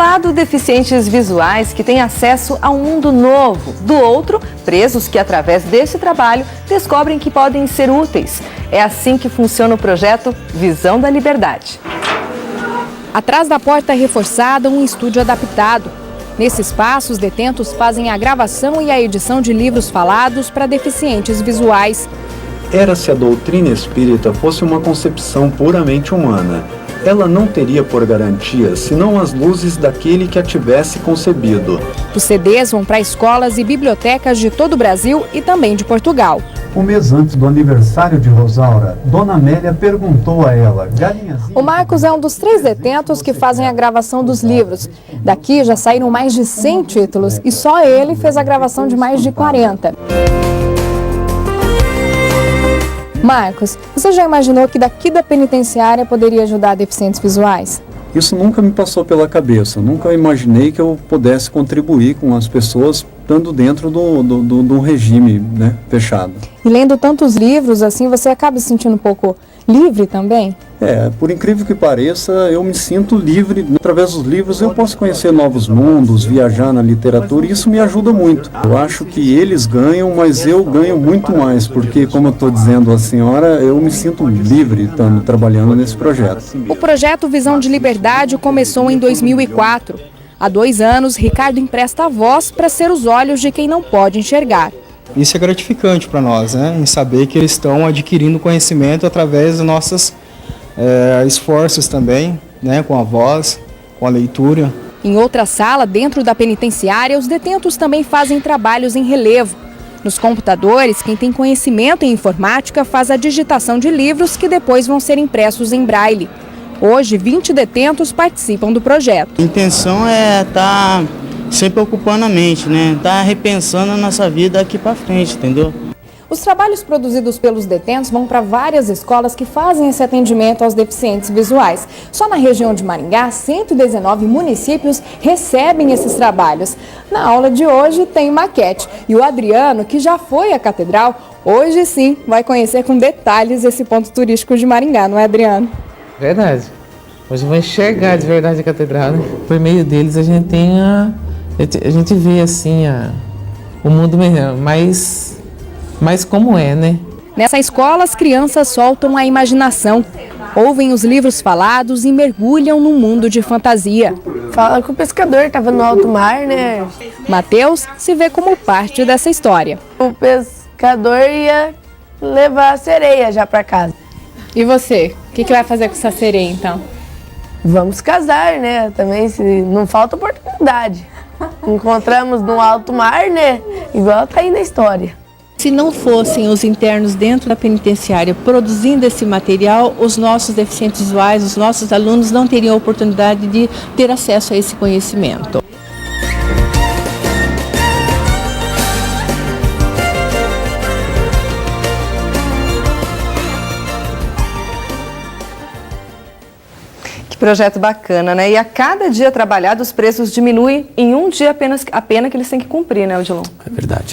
lado, deficientes visuais que têm acesso a um mundo novo. Do outro, presos que, através desse trabalho, descobrem que podem ser úteis. É assim que funciona o projeto Visão da Liberdade. Atrás da porta reforçada, um estúdio adaptado. Nesse espaço, os detentos fazem a gravação e a edição de livros falados para deficientes visuais. Era se a doutrina espírita fosse uma concepção puramente humana. Ela não teria por garantia senão as luzes daquele que a tivesse concebido. Os CDs vão para escolas e bibliotecas de todo o Brasil e também de Portugal. Um mês antes do aniversário de Rosaura, Dona Amélia perguntou a ela: O Marcos é um dos 3 detentos que fazem a gravação dos livros. Daqui já saíram mais de 100 títulos e só ele fez a gravação de mais de 40. Marcos, você já imaginou que daqui da penitenciária poderia ajudar deficientes visuais? Isso nunca me passou pela cabeça. Nunca imaginei que eu pudesse contribuir com as pessoas estando dentro do regime, né, fechado. E lendo tantos livros assim, você acaba se sentindo um pouco livre também? Por incrível que pareça, eu me sinto livre. Através dos livros eu posso conhecer novos mundos, viajar na literatura e isso me ajuda muito. Eu acho que eles ganham, mas eu ganho muito mais, porque, como eu estou dizendo à senhora, eu me sinto livre estando trabalhando nesse projeto. O projeto Visão de Liberdade começou em 2004. Há 2 anos, Ricardo empresta a voz para ser os olhos de quem não pode enxergar. Isso é gratificante para nós, né? Em saber que eles estão adquirindo conhecimento através dos nossos esforços também, né? Com a voz, com a leitura. Em outra sala, dentro da penitenciária, os detentos também fazem trabalhos em relevo. Nos computadores, quem tem conhecimento em informática faz a digitação de livros que depois vão ser impressos em braille. Hoje, 20 detentos participam do projeto. A intenção é estar sempre ocupando a mente, né? Estar repensando a nossa vida aqui para frente, entendeu? Os trabalhos produzidos pelos detentos vão para várias escolas que fazem esse atendimento aos deficientes visuais. Só na região de Maringá, 119 municípios recebem esses trabalhos. Na aula de hoje tem maquete e o Adriano, que já foi à catedral, hoje sim vai conhecer com detalhes esse ponto turístico de Maringá, não é, Adriano? Verdade. Hoje eu vou enxergar de verdade a catedral, né? Por meio deles a gente tem a gente vê assim o mundo mais como é, né? Nessa escola, as crianças soltam a imaginação, ouvem os livros falados e mergulham num mundo de fantasia. Fala que o pescador estava no alto mar, né? Mateus se vê como parte dessa história. O pescador ia levar a sereia já para casa. E você? O que vai fazer com essa sereia, então? Vamos casar, né? Também se não falta oportunidade. Encontramos no alto mar, né? Igual tá aí na história. Se não fossem os internos dentro da penitenciária produzindo esse material, os nossos deficientes visuais, os nossos alunos não teriam a oportunidade de ter acesso a esse conhecimento. Que projeto bacana, né? E a cada dia trabalhado, os presos diminuem em um dia apenas a pena que eles têm que cumprir, né, Odilon? É verdade.